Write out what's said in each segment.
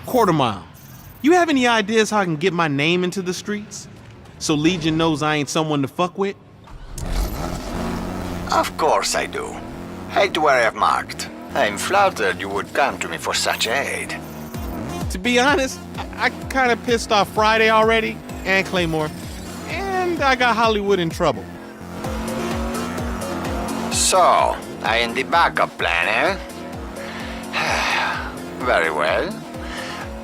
Quarter mile. You have any ideas how I can get my name into the streets? So Legion knows I ain't someone to fuck with? Of course I do. Head to where I've marked. I'm flattered you would come to me for such aid. To be honest, I kind of pissed off Friday already, and Claymore, and I got Hollywood in trouble. So, I am the backup plan, eh? Very well.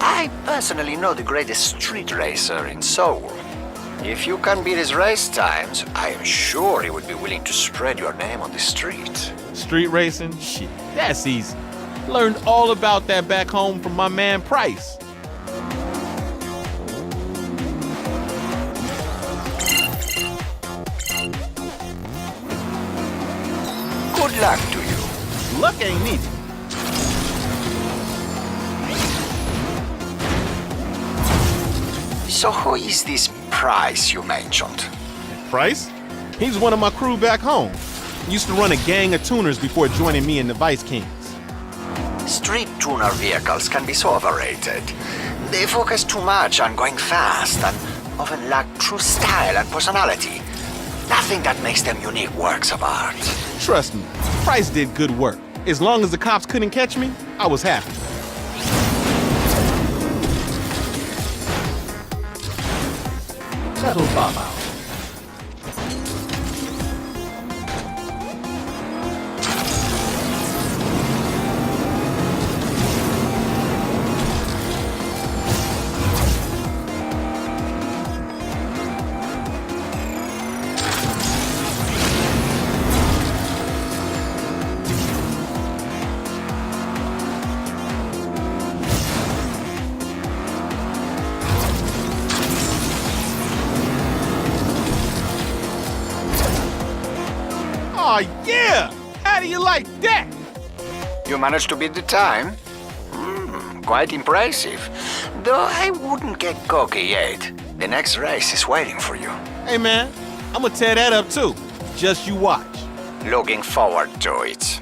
I personally know the greatest street racer in Seoul. If you can beat his race times, I am sure he would be willing to spread your name on the street. Street racing? Shit, that's easy. Learned all about that back home from my man Price. Good luck to you. Luck ain't easy. So who is this Price you mentioned? Price? He's one of my crew back home. Used to run a gang of tuners before joining me in the Vice Kings. Street tuner vehicles can be so overrated. They focus too much on going fast and often lack true style and personality. Nothing that makes them unique works of art. Trust me, Price did good work. As long as the cops couldn't catch me, I was happy. Settle bomb out. Aw, yeah! How do you like that? You managed to beat the time? Quite impressive. Though I wouldn't get cocky yet. The next race is waiting for you. Hey man, I'm gonna tear that up too. Just you watch. Looking forward to it.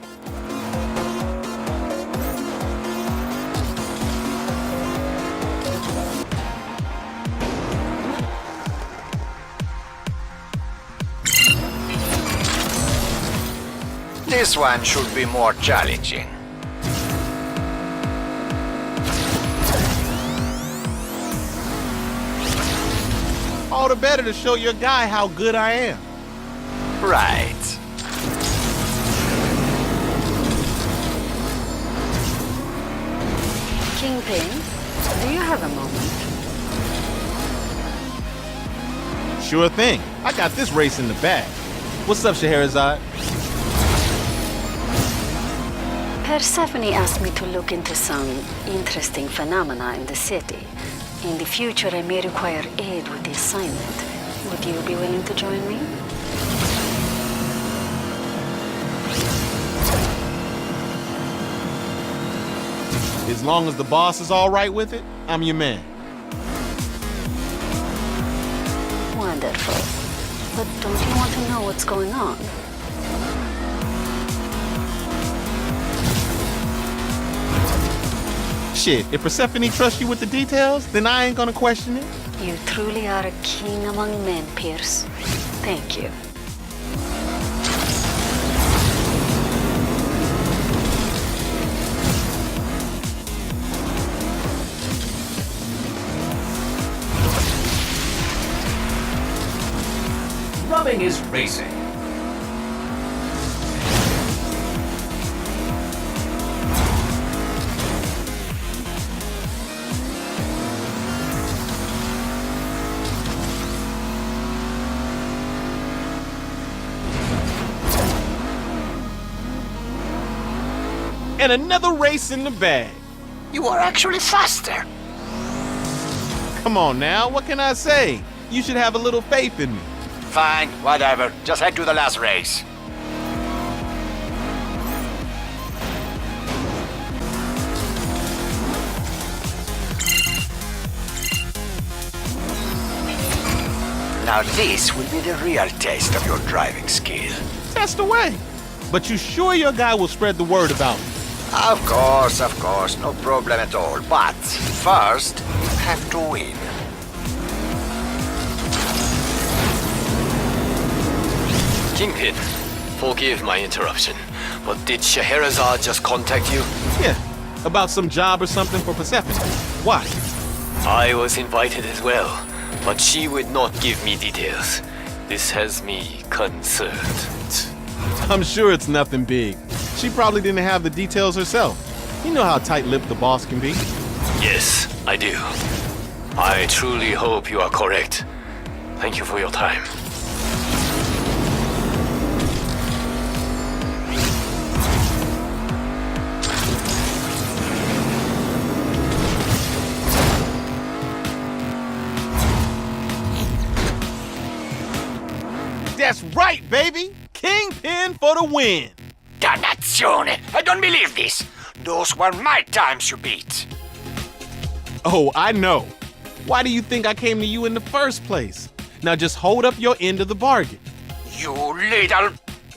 This one should be more challenging. All the better to show your guy how good I am. Right. Kingpin, do you have a moment? Sure thing. I got this race in the bag. What's up, Scheherazade? Persephone asked me to look into some interesting phenomena in the city. In the future, I may require aid with the assignment. Would you be willing to join me? As long as the boss is all right with it, I'm your man. Wonderful. But don't you want to know what's going on? Shit, if Persephone trusts you with the details, then I ain't gonna question it. You truly are a king among men, Pierce. Thank you. Rubbing is racing. And another race in the bag. You are actually faster. Come on now, what can I say? You should have a little faith in me. Fine, whatever. Just head to the last race. Now this will be the real taste of your driving skill. Test away. But you sure your guy will spread the word about me? Of course, no problem at all. But first, you have to win. Kingpin, forgive my interruption, but did Scheherazade just contact you? Yeah, about some job or something for Persephone. Why? I was invited as well, but she would not give me details. This has me concerned. I'm sure it's nothing big. She probably didn't have the details herself. You know how tight-lipped the boss can be. Yes, I do. I truly hope you are correct. Thank you for your time. That's right, baby! Kingpin for the win! Dannazione! I don't believe this! Those were my times you beat! Oh, I know. Why do you think I came to you in the first place? Now just hold up your end of the bargain. You little...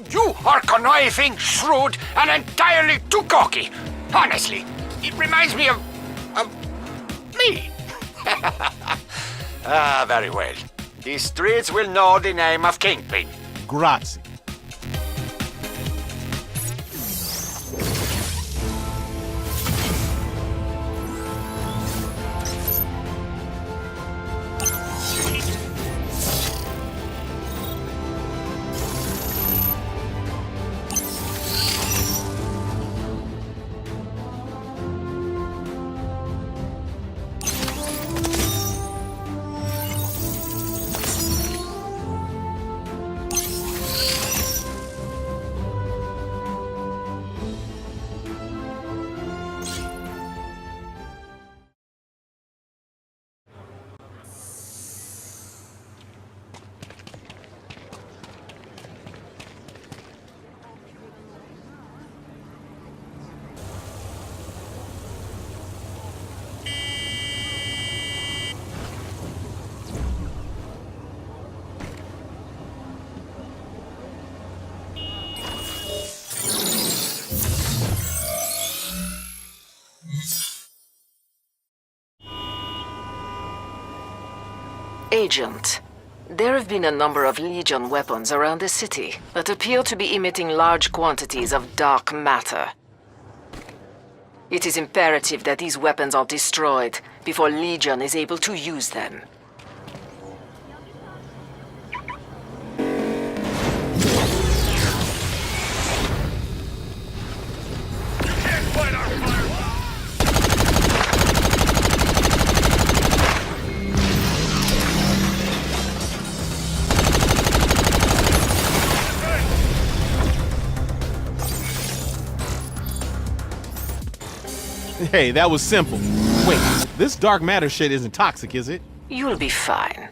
You are conniving, shrewd, and entirely too cocky! Honestly, it reminds me of me! Very well. The streets will know the name of Kingpin. Grazie. Agent, there have been a number of Legion weapons around the city that appear to be emitting large quantities of dark matter. It is imperative that these weapons are destroyed before Legion is able to use them. Hey, that was simple. Wait, this dark matter shit isn't toxic, is it? You'll be fine.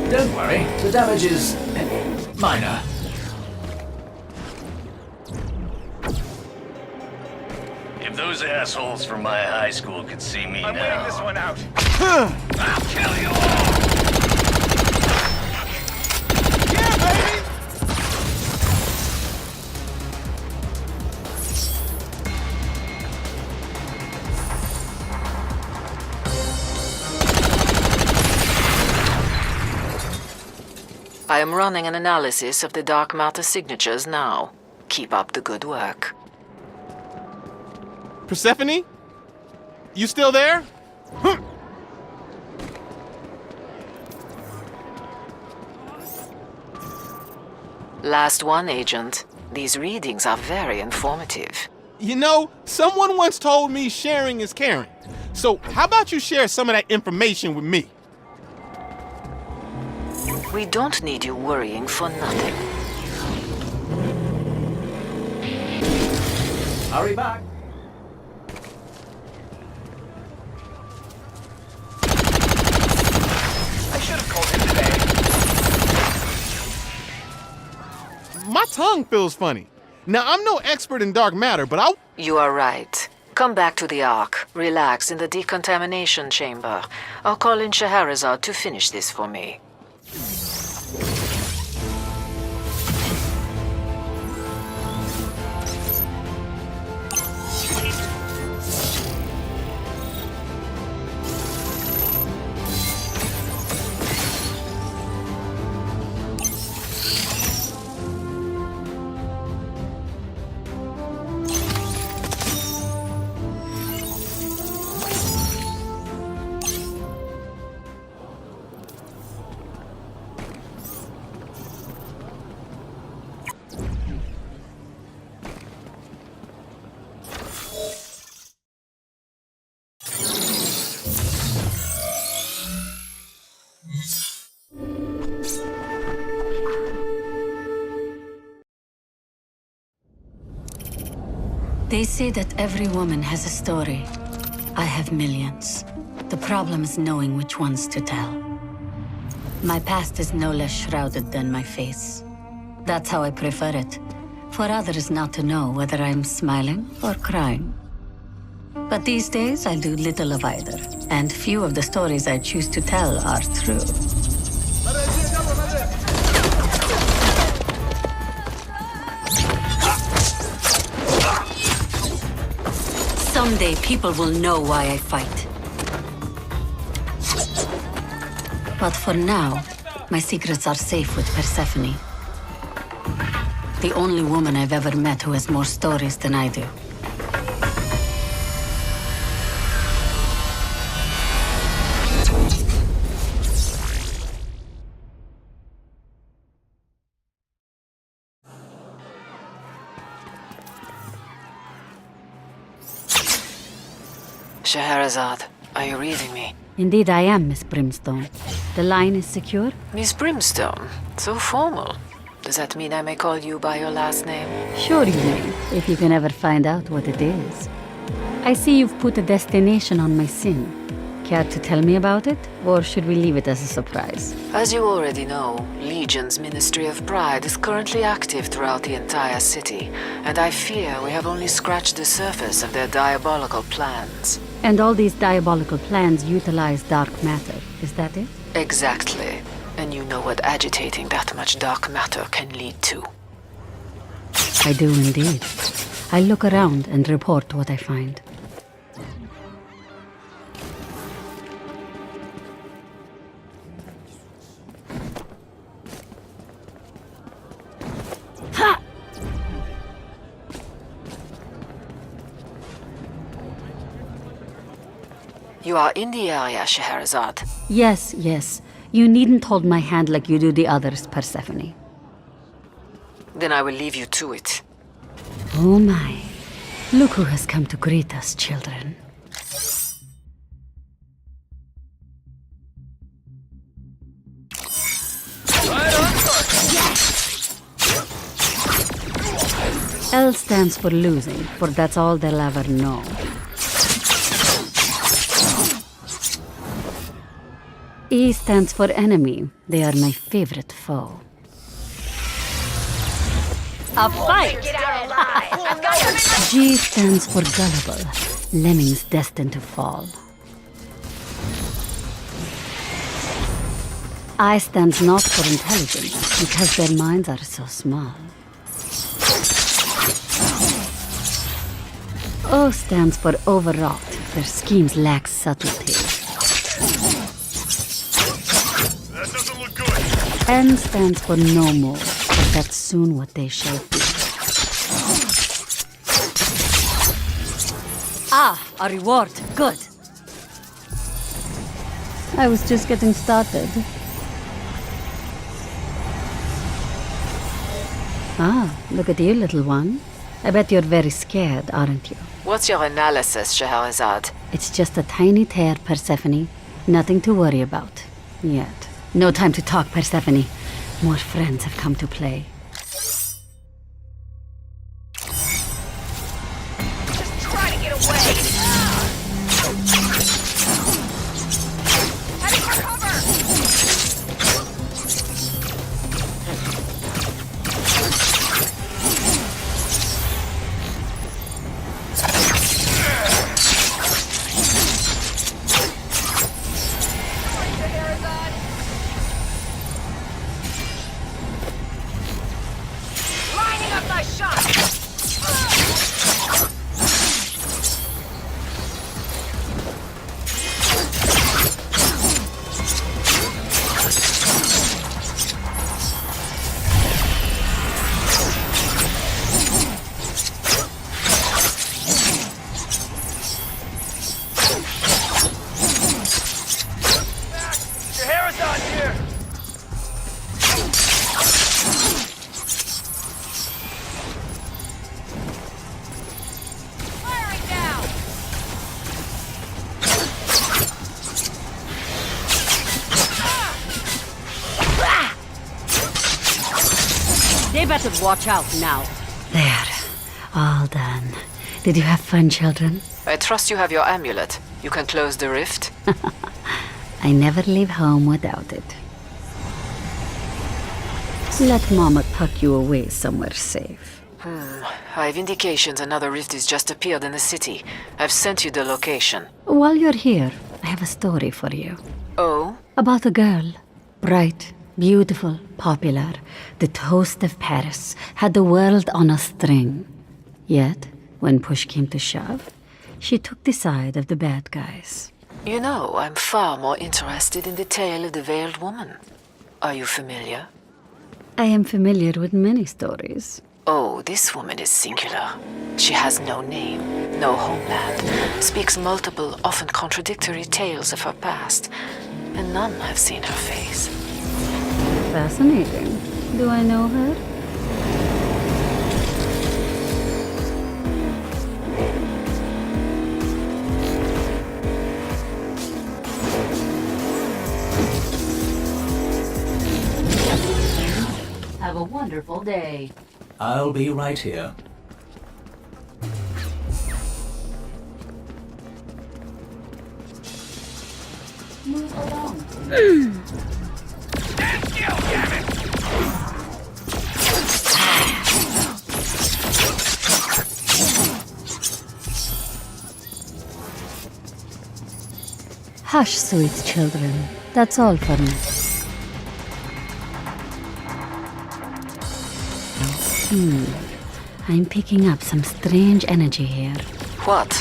Don't worry, the damage is minor. If those assholes from my high school could see me now. I'm waiting this one out. I'll kill you all! Yeah, baby! I am running an analysis of the dark matter signatures now. Keep up the good work. Persephone? You still there? Last one, Agent. These readings are very informative. You know, someone once told me sharing is caring. So how about you share some of that information with me? We don't need you worrying for nothing. Hurry back. I should have called him today. My tongue feels funny. Now, I'm no expert in dark matter, but You are right. Come back to the Ark. Relax in the decontamination chamber. I'll call in Scheherazade to finish this for me. They say that every woman has a story. I have millions. The problem is knowing which ones to tell. My past is no less shrouded than my face. That's how I prefer it. For others not to know whether I'm smiling or crying. But these days, I do little of either. And few of the stories I choose to tell are true. Someday, people will know why I fight. But for now, my secrets are safe with Persephone. The only woman I've ever met who has more stories than I do. Scheherazade, are you reading me? Indeed I am, Miss Brimstone. The line is secure? Miss Brimstone, so formal. Does that mean I may call you by your last name? Sure you may, if you can ever find out what it is. I see you've put a destination on my sin. Care to tell me about it, or should we leave it as a surprise? As you already know, Legion's Ministry of Pride is currently active throughout the entire city, and I fear we have only scratched the surface of their diabolical plans. And all these diabolical plans utilize dark matter, is that it? Exactly. And you know what agitating that much dark matter can lead to. I do indeed. I look around and report what I find. Ha! You are in the area, Scheherazade. Yes, yes. You needn't hold my hand like you do the others, Persephone. Then I will leave you to it. Oh my. Look who has come to greet us, children. L stands for losing, for that's all they'll ever know. E stands for enemy. They are my favorite foe. A fight! G stands for gullible. Lemmings destined to fall. I stands not for intelligence, because their minds are so small. O stands for overwrought. Their schemes lack subtlety. That doesn't look good. N stands for no more, but that's soon what they shall be. Ah, a reward. Good. I was just getting started. Ah, look at you, little one. I bet you're very scared, aren't you? What's your analysis, Scheherazade? It's just a tiny tear, Persephone. Nothing to worry about. Yet. No time to talk, Persephone. More friends have come to play. Just try to get away! Heading for cover! Charizard's here! Firing now! They better watch out now. There. All done. Did you have fun, children? I trust you have your amulet. You can close the rift. I never leave home without it. Let Mama tuck you away somewhere safe. I have indications another rift has just appeared in the city. I've sent you the location. While you're here, I have a story for you. Oh? About a girl. Bright, beautiful, popular. The toast of Paris. Had the world on a string. Yet, when push came to shove, she took the side of the bad guys. You know, I'm far more interested in the tale of the Veiled Woman. Are you familiar? I am familiar with many stories. Oh, this woman is singular. She has no name, no homeland, speaks multiple, often contradictory tales of her past, and none have seen her face. Fascinating. Do I know her? Have a wonderful day. I'll be right here. Move along. Stand still, damn it! Hush, sweet children. That's all for me. I'm picking up some strange energy here. What?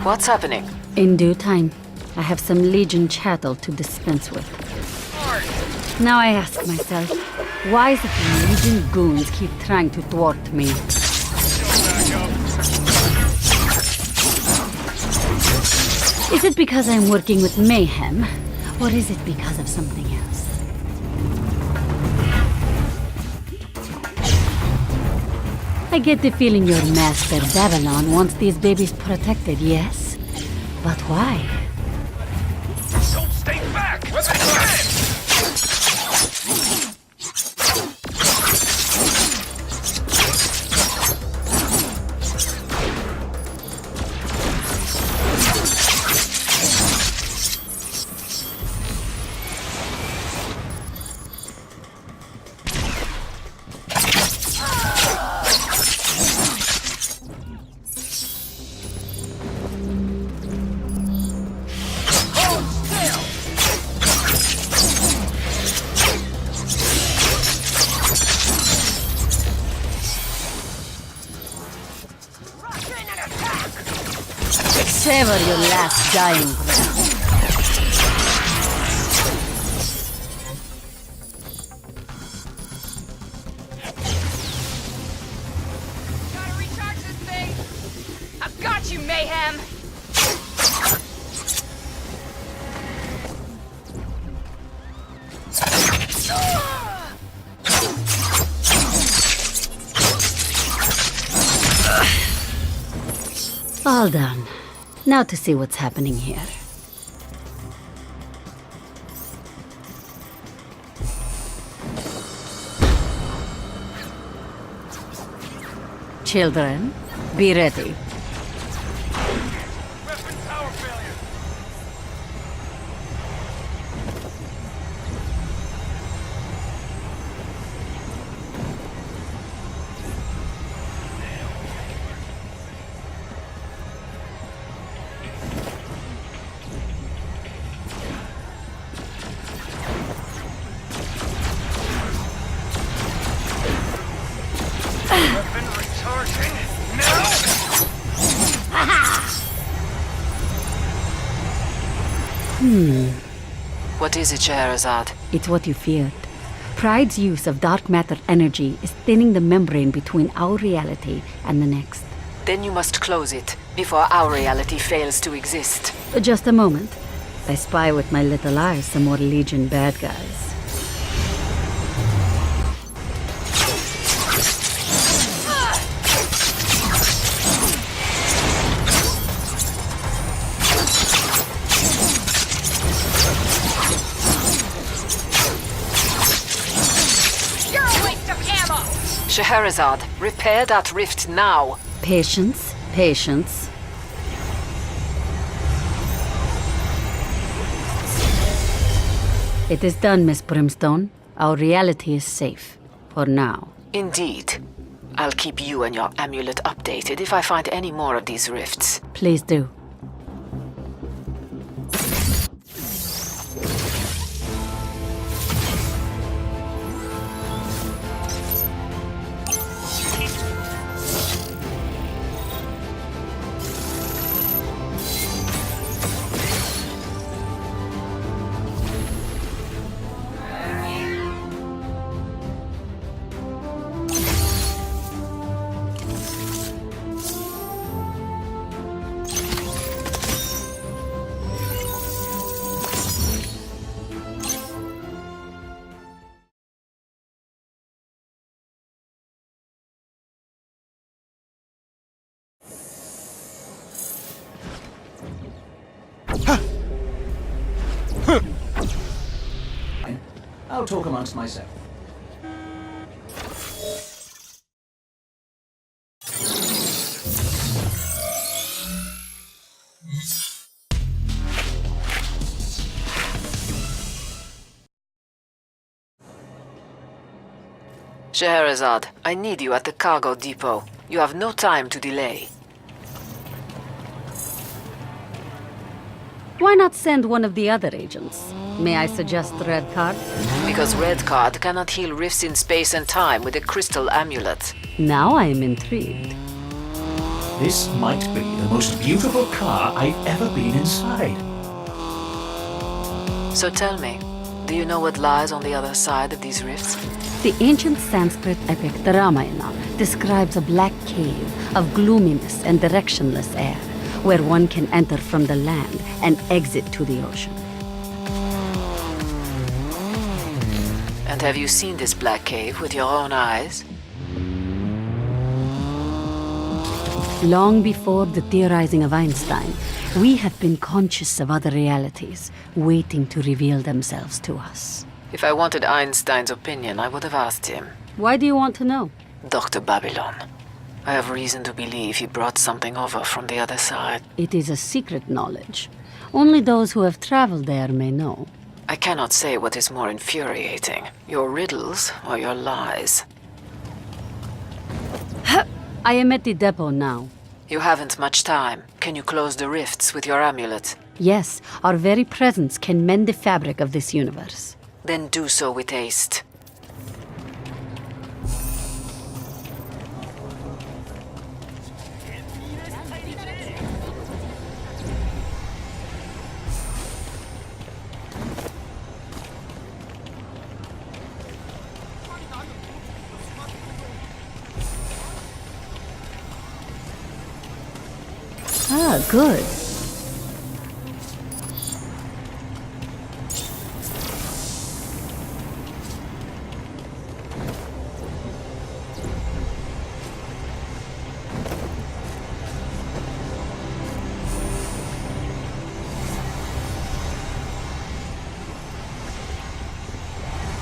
What's happening? In due time, I have some Legion chattel to dispense with. Now I ask myself, why is it the Legion goons keep trying to thwart me? Is it because I'm working with Mayhem, or is it because of something else? I get the feeling your master Babylon wants these babies protected, yes? But why? Don't stay back! What's the time? Savor your last dying breath. Gotta recharge this thing! I've got you, Mayhem! All done. Now to see what's happening here. Children, be ready. Weapon power failure! Weapon recharging now! What is it, Scheherazade? It's what you feared. Pride's use of dark matter energy is thinning the membrane between our reality and the next. Then you must close it before our reality fails to exist. Just a moment. I spy with my little eyes some more Legion bad guys. You're a waste of ammo! Scheherazade, repair that rift now. Patience, patience. It is done, Miss Brimstone. Our reality is safe. For now. Indeed. I'll keep you and your amulet updated if I find any more of these rifts. Please do. I'll talk amongst myself. Scheherazade, I need you at the cargo depot. You have no time to delay. Why not send one of the other agents? May I suggest Red Card? Because Red Card cannot heal rifts in space and time with a crystal amulet. Now I am intrigued. This might be the most beautiful car I've ever been inside. So tell me, do you know what lies on the other side of these rifts? The ancient Sanskrit epic, the Ramayana, describes a black cave of gloominess and directionless air, where one can enter from the land and exit to the ocean. And have you seen this black cave with your own eyes? Long before the theorizing of Einstein, we have been conscious of other realities, waiting to reveal themselves to us. If I wanted Einstein's opinion, I would have asked him. Why do you want to know? Dr. Babylon. I have reason to believe he brought something over from the other side. It is a secret knowledge. Only those who have traveled there may know. I cannot say what is more infuriating, your riddles or your lies. I am at the depot now. You haven't much time. Can you close the rifts with your amulet? Yes, our very presence can mend the fabric of this universe. Then do so with haste. Ah, good.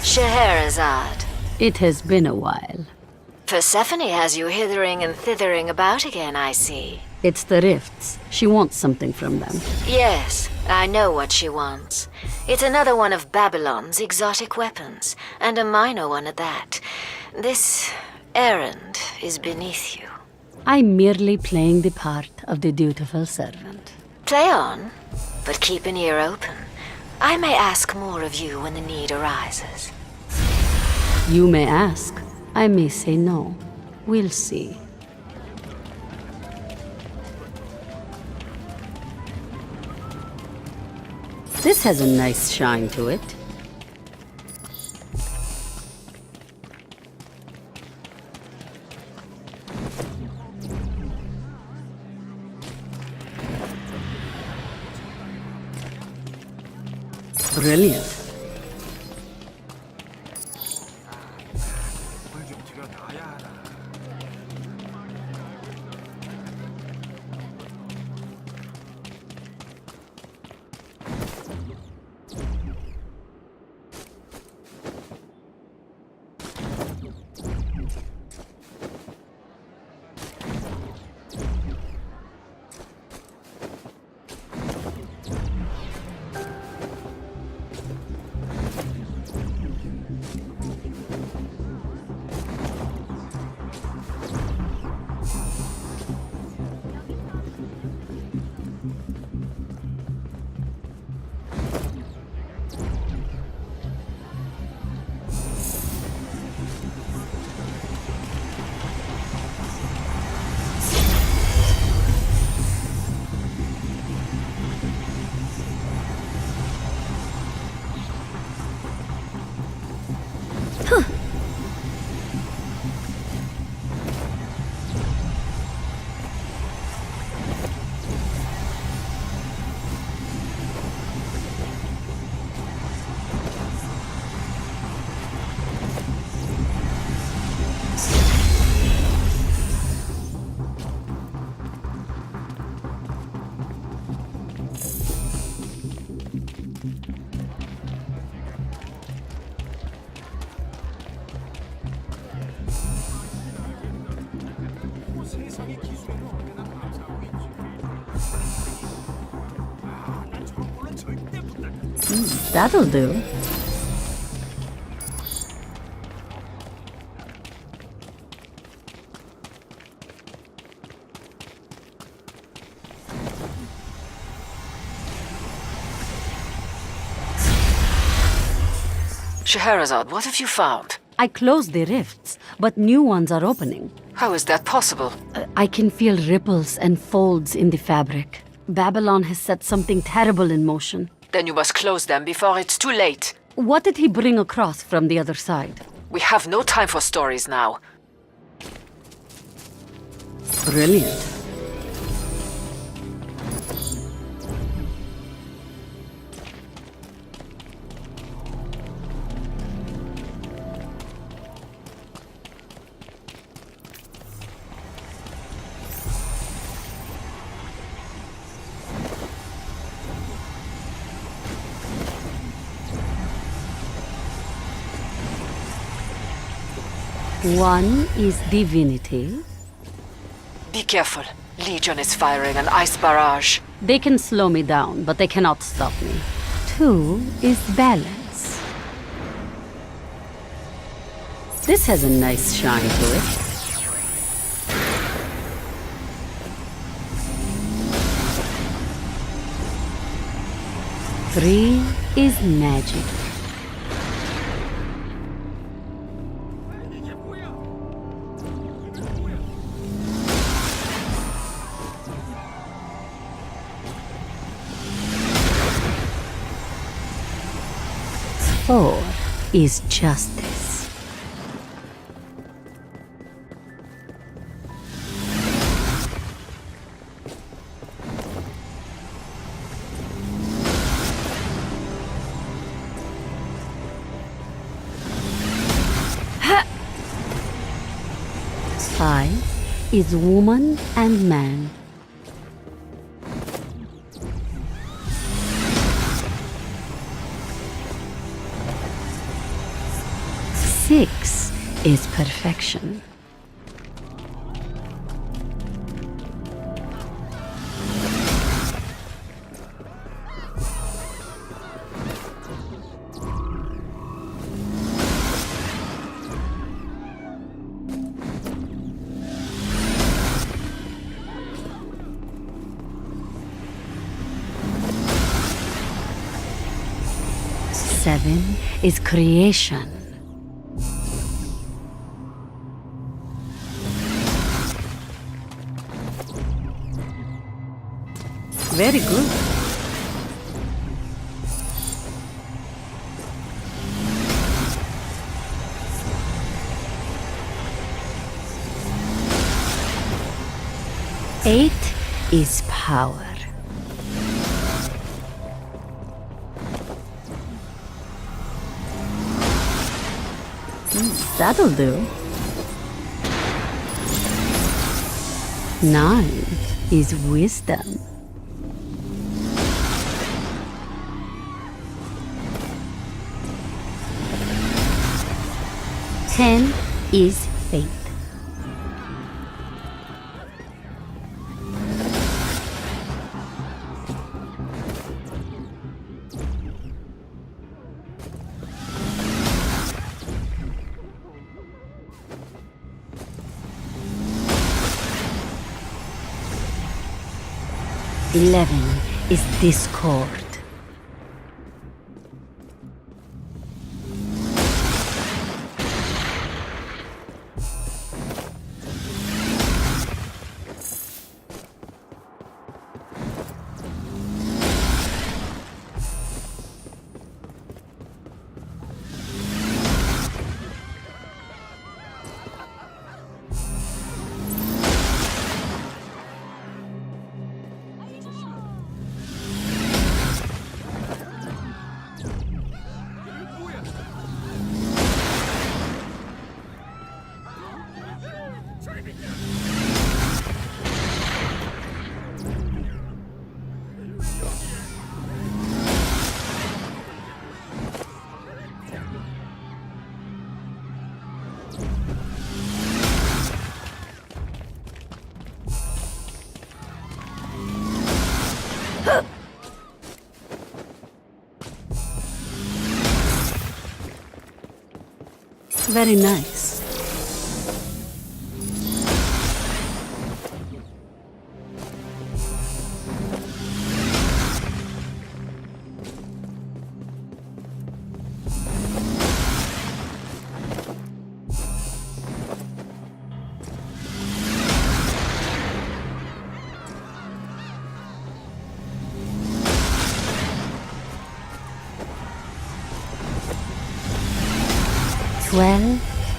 Scheherazade. It has been a while. Persephone has you hithering and thithering about again, I see. It's the rifts. She wants something from them. Yes, I know what she wants. It's another one of Babylon's exotic weapons, and a minor one at that. This errand is beneath you. I'm merely playing the part of the dutiful servant. Play on, but keep an ear open. I may ask more of you when the need arises. You may ask. I may say no. We'll see. This has a nice shine to it. Brilliant. That'll do. Scheherazade, what have you found? I closed the rifts, but new ones are opening. How is that possible? I can feel ripples and folds in the fabric. Babylon has set something terrible in motion. Then you must close them before it's too late. What did he bring across from the other side? We have no time for stories now. Brilliant. One is divinity. Be careful. Legion is firing an ice barrage. They can slow me down, but they cannot stop me. Two is balance. This has a nice shine to it. Three is magic. Four is justice. Five is woman and man. Six is perfection. Seven is creation. Very good. Eight is power. That'll do. 9 is wisdom. 10 is faith. 11 is discord. 'Very nice.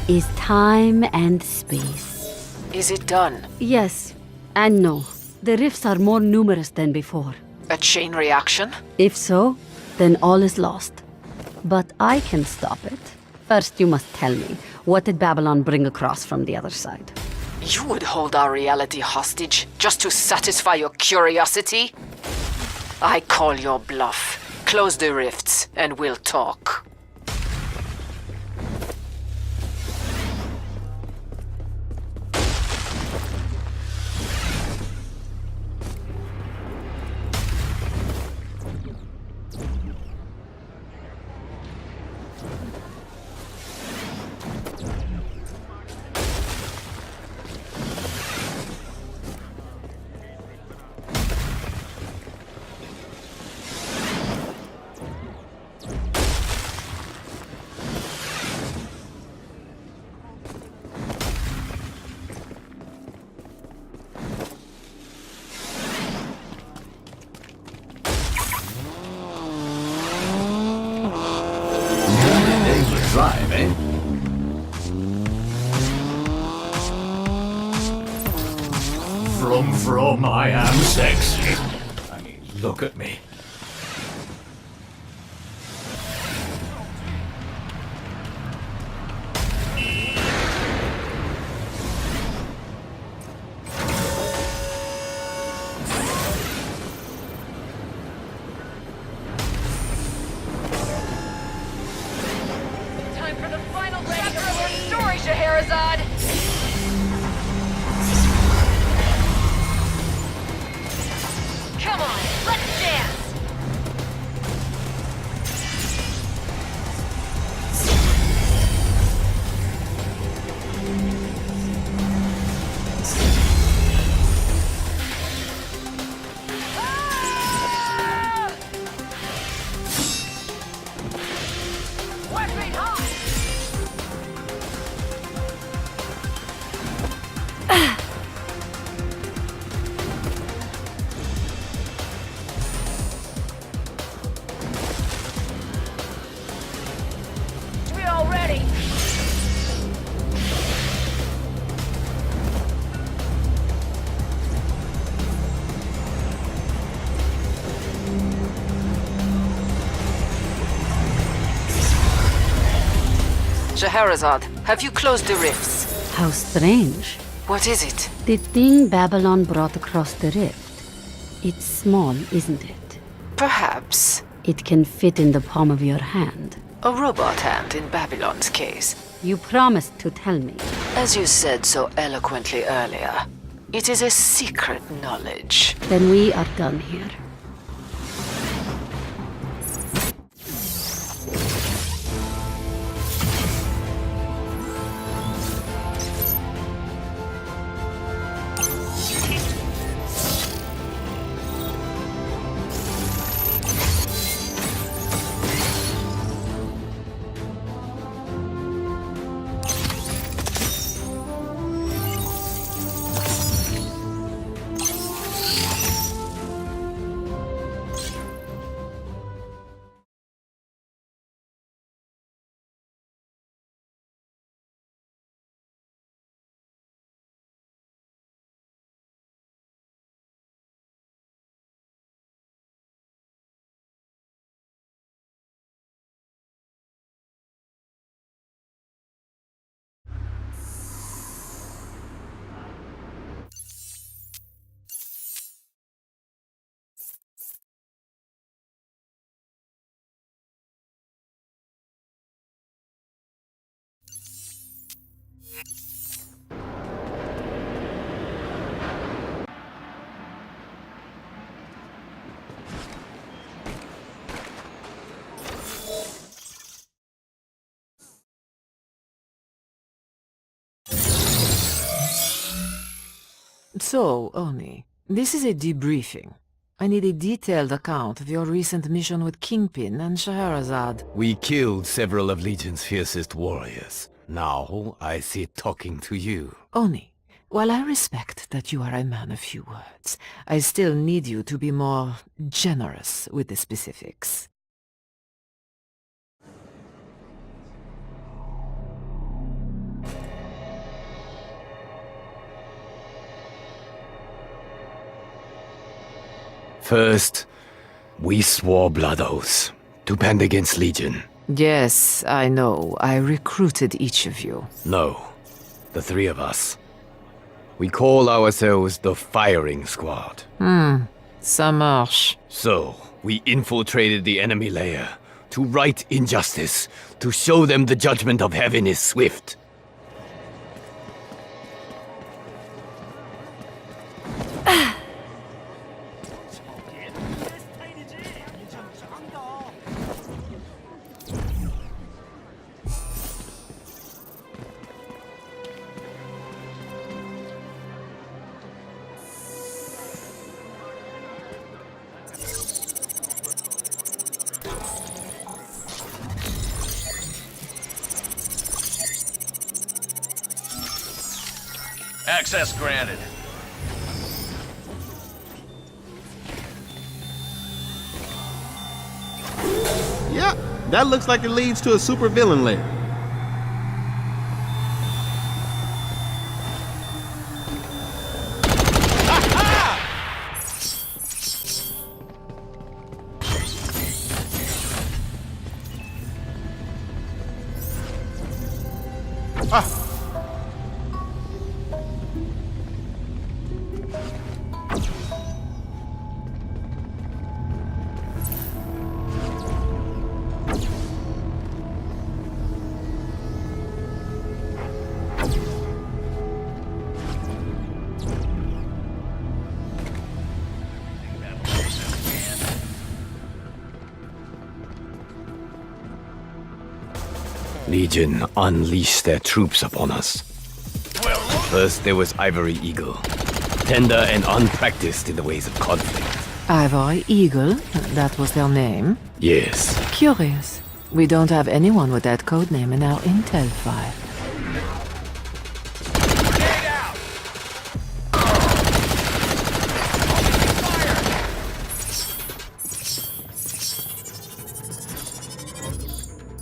Is time and space. Is it done? Yes and no. The rifts are more numerous than before. A chain reaction? If so, then all is lost. But I can stop it. First, you must tell me, what did Babylon bring across from the other side? You would hold our reality hostage just to satisfy your curiosity? I call your bluff. Close the rifts and we'll talk. Drive, eh? From, I am sexy. I mean, look at me. Scheherazade, have you closed the rifts? How strange. What is it? The thing Babylon brought across the rift. It's small, isn't it? Perhaps. It can fit in the palm of your hand. A robot hand in Babylon's case. You promised to tell me. As you said so eloquently earlier, it is a secret knowledge. Then we are done here. So, Oni, this is a debriefing. I need a detailed account of your recent mission with Kingpin and Scheherazade. We killed several of Legion's fiercest warriors. Now I sit talking to you. Oni, while I respect that you are a man of few words, I still need you to be more generous with the specifics. First, we swore blood oaths to band against Legion. Yes, I know. I recruited each of you. No, the three of us. We call ourselves the Firing Squad. Ça marche. So, we infiltrated the enemy lair to right injustice, to show them the judgment of heaven is swift. Access granted. Yep, that looks like it leads to a supervillain lair. Legion unleashed their troops upon us. First there was Ivory Eagle, tender and unpracticed in the ways of conflict. Ivory Eagle, that was their name. Yes. Curious. We don't have anyone with that codename in our intel file.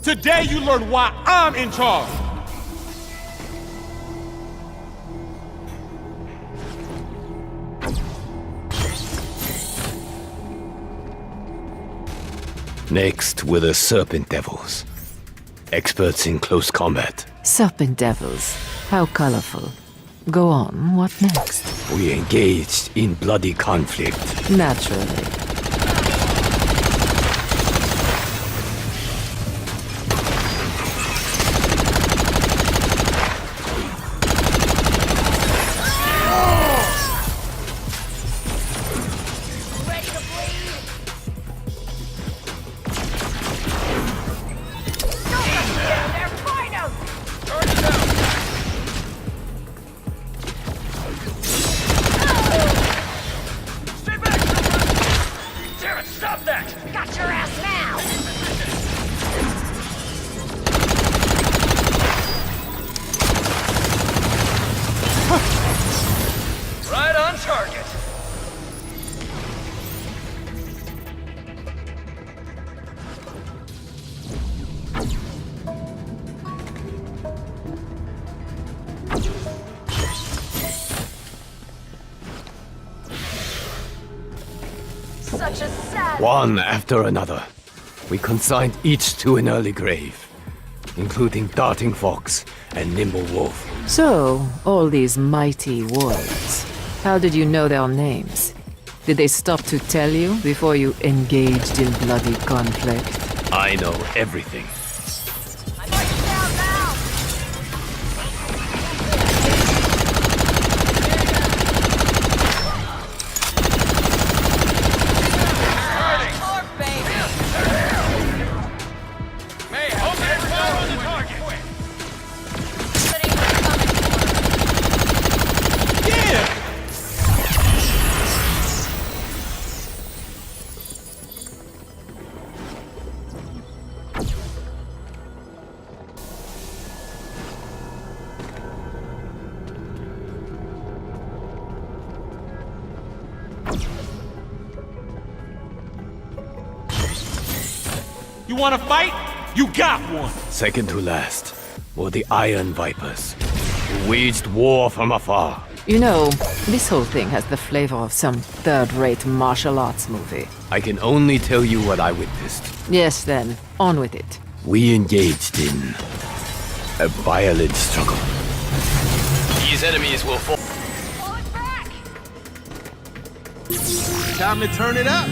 Today you learn why I'm in charge. Next were the Serpent Devils. Experts in close combat. Serpent devils. How colorful. Go on, what next? We engaged in bloody conflict. Naturally. One after another, we consigned each to an early grave, including Darting Fox and Nimble Wolf. So, all these mighty wolves. How did you know their names? Did they stop to tell you before you engaged in bloody conflict? I know everything. You want to fight? You got one! Second to last were the Iron Vipers, who waged war from afar. You know, this whole thing has the flavor of some third-rate martial arts movie. I can only tell you what I witnessed. Yes, then. On with it. We engaged in a violent struggle. These enemies will fall. Time to turn it up!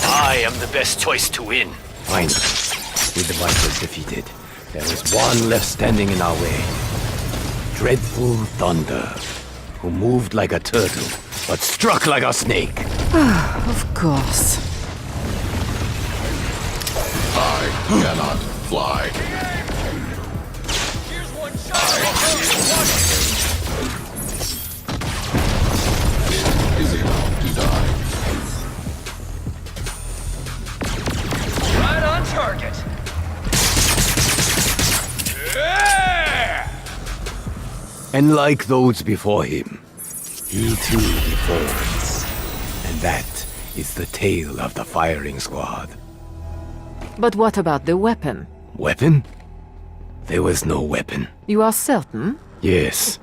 I am the best choice to win. Finally, with the Vipers defeated, there is one left standing in our way. Dreadful Thunder, who moved like a turtle, but struck like a snake. Of course. I cannot fly. Here's one shot. It is enough to die. Right on target. And like those before him, he too falls. And that is the tale of the firing squad. But what about the weapon? Weapon? There was no weapon. You are certain? Yes.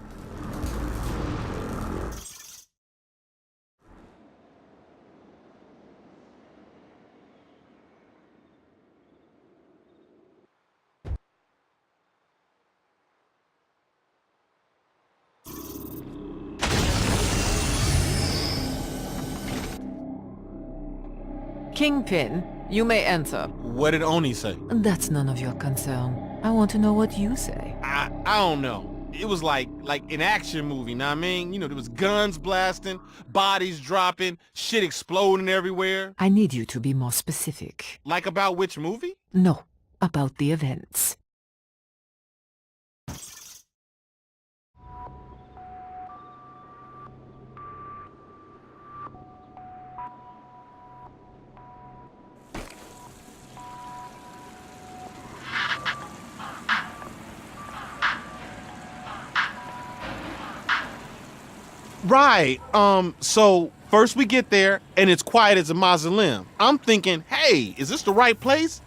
Kingpin, you may enter. What did Oni say? That's none of your concern. I want to know what you say. I don't know. It was like an action movie, know what I mean? You know, there was guns blasting, bodies dropping, shit exploding everywhere. I need you to be more specific. Like about which movie? No, about the events. Right. So first we get there and it's quiet as a mausoleum. I'm thinking, hey, is this the right place?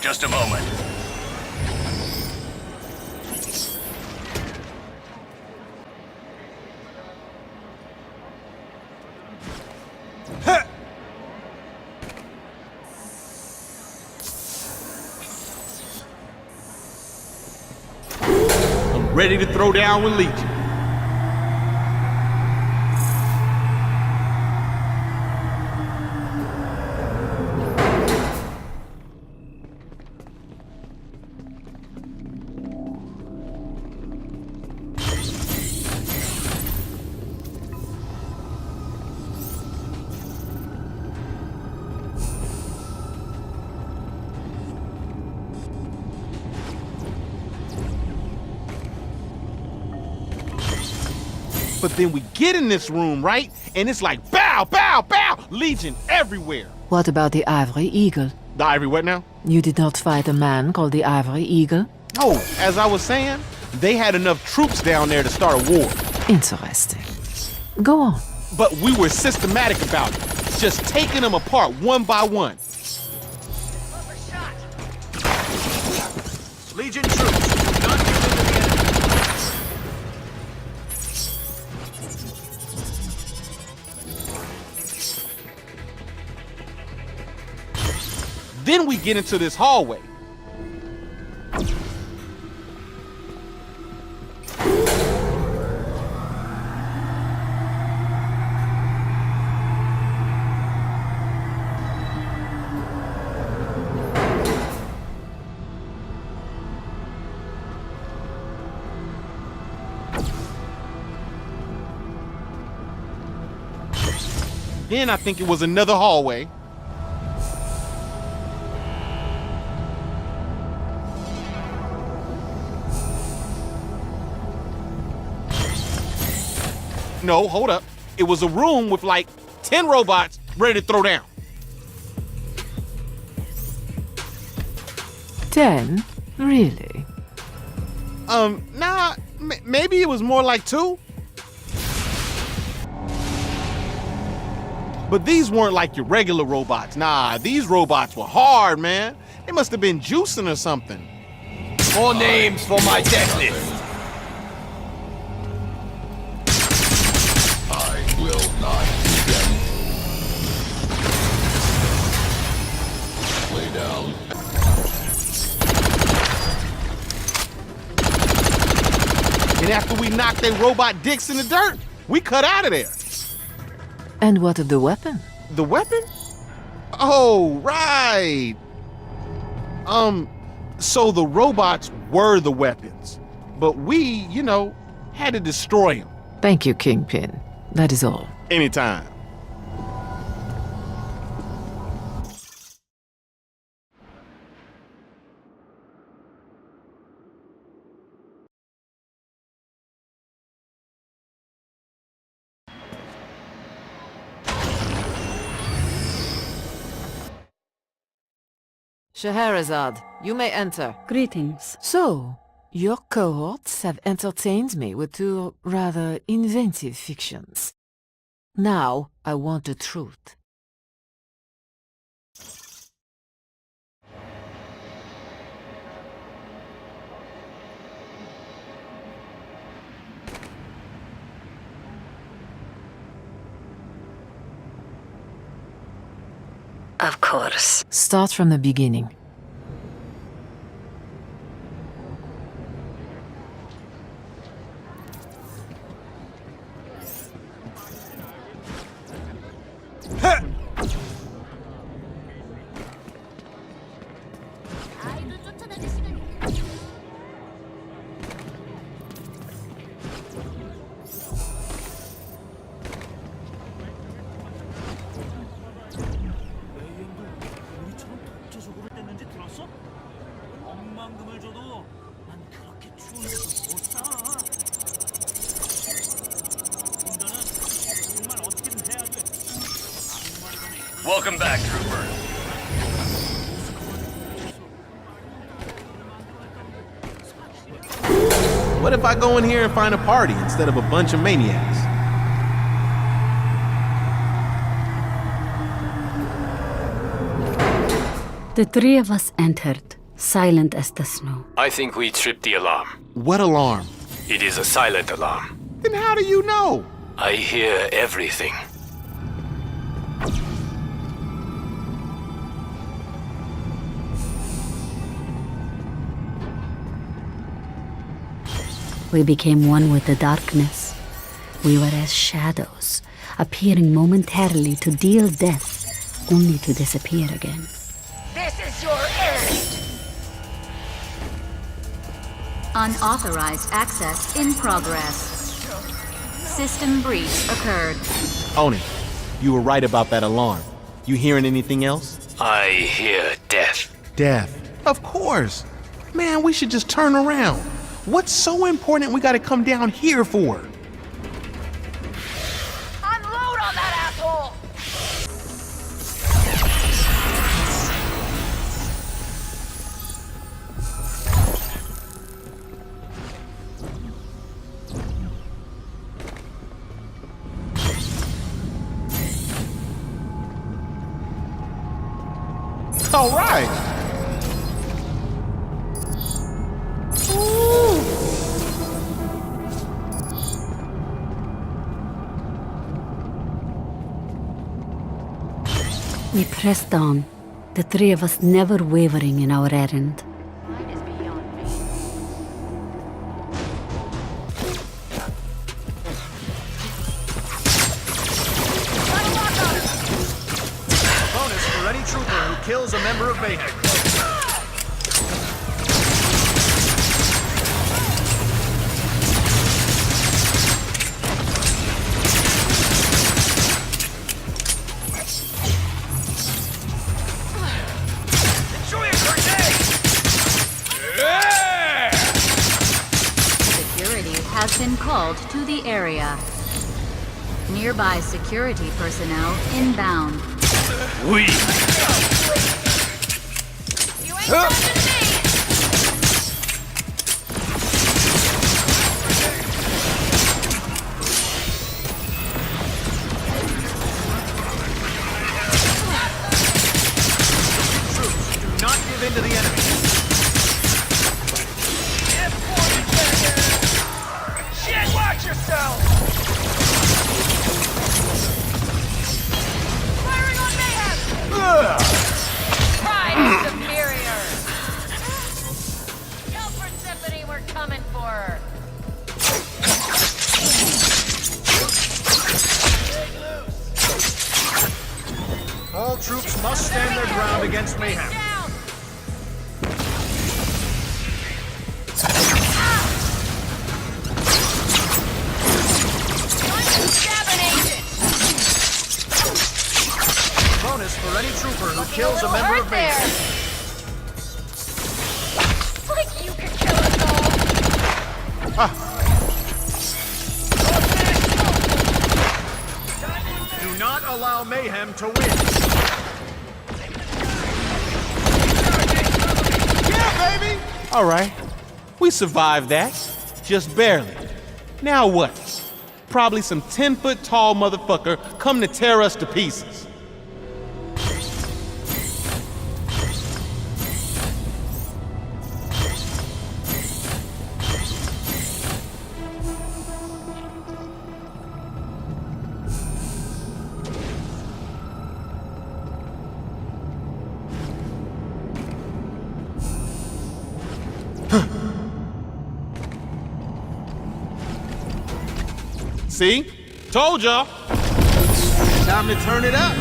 Just a moment. I'm ready to throw down with Legion. But then we get in this room, right? And it's like, bow, bow, bow, Legion everywhere. What about the Ivory Eagle? The Ivory what now? You did not fight a man called the Ivory Eagle? No, as I was saying, they had enough troops down there to start a war. Interesting. Go on. But we were systematic about it, just taking them apart one by one. Legion troops, do not give in to the enemy. Then we get into this hallway. Then I think it was another hallway. No, hold up. It was a room with like 10 robots ready to throw down. 10? Really? Nah, maybe it was more like 2. But these weren't like your regular robots. Nah, these robots were hard, man. They must have been juicing or something. More names for my death list. I will not begin. Lay down. And after we knocked their robot dicks in the dirt, we cut out of there. And what of the weapon? The weapon? Oh, right. So the robots were the weapons, but we, you know, had to destroy them. Thank you, Kingpin. That is all. Anytime. Scheherazade, you may enter. Greetings. So, your cohorts have entertained me with two rather inventive fictions. Now, I want the truth. Of course. Start from the beginning. Welcome back, Trooper. What if I go in here and find a party instead of a bunch of maniacs? The three of us entered, silent as the snow. I think we tripped the alarm. What alarm? It is a silent alarm. Then how do you know? I hear everything. We became one with the darkness. We were as shadows, appearing momentarily to deal death, only to disappear again. This is your errand. Unauthorized access in progress. System breach occurred. Oni, you were right about that alarm. You hearing anything else? I hear death. Death. Of course. Man, we should just turn around. What's so important we gotta come down here for? Unload on that asshole! All right. We pressed on, the three of us never wavering in our errand. Bonus for any trooper who kills a member of Mayhem. Security has been called to the area. Nearby security personnel inbound. We. Troops, do not give in to the enemy. Shit, watch yourself! Firing on Mayhem! Pride is superior! Tell Persephone we're coming for her! All troops must stand their ground against Mayhem. Bonus for any trooper who kills a member of Mayhem. Like you could kill us all! Do not allow Mayhem to win. Yeah, baby! All right. We survived that. Just barely. Now what? Probably some 10-foot tall motherfucker come to tear us to pieces. See? Told y'all. Time to turn it up.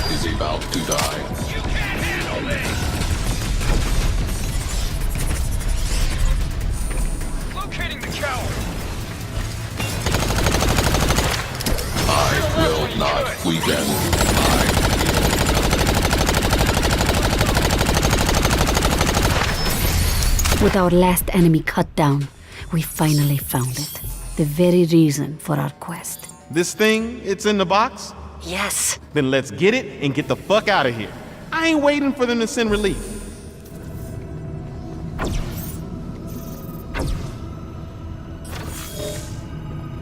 Is about to die. You can't handle me! Locating the coward! we can hide. With our last enemy cut down, we finally found it. The very reason for our quest. This thing, it's in the box? Yes. Then let's get it and get the fuck out of here. I ain't waiting for them to send relief.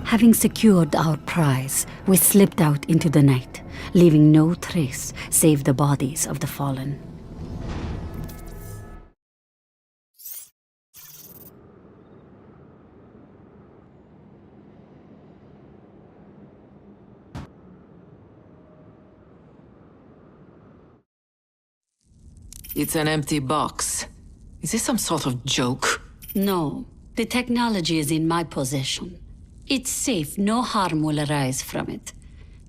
Having secured our prize, we slipped out into the night, leaving no trace save the bodies of the fallen. It's an empty box. Is this some sort of joke? No, the technology is in my possession. It's safe, no harm will arise from it.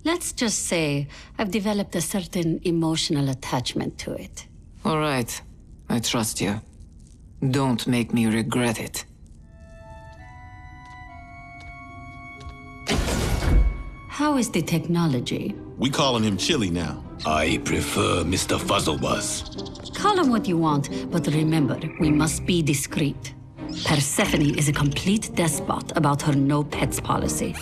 Let's just say I've developed a certain emotional attachment to it. All right, I trust you. Don't make me regret it. How is the technology? We calling him Chili now. I prefer Mr. Fuzzlebuzz. Call him what you want, but remember, we must be discreet. Persephone is a complete despot about her no-pets policy.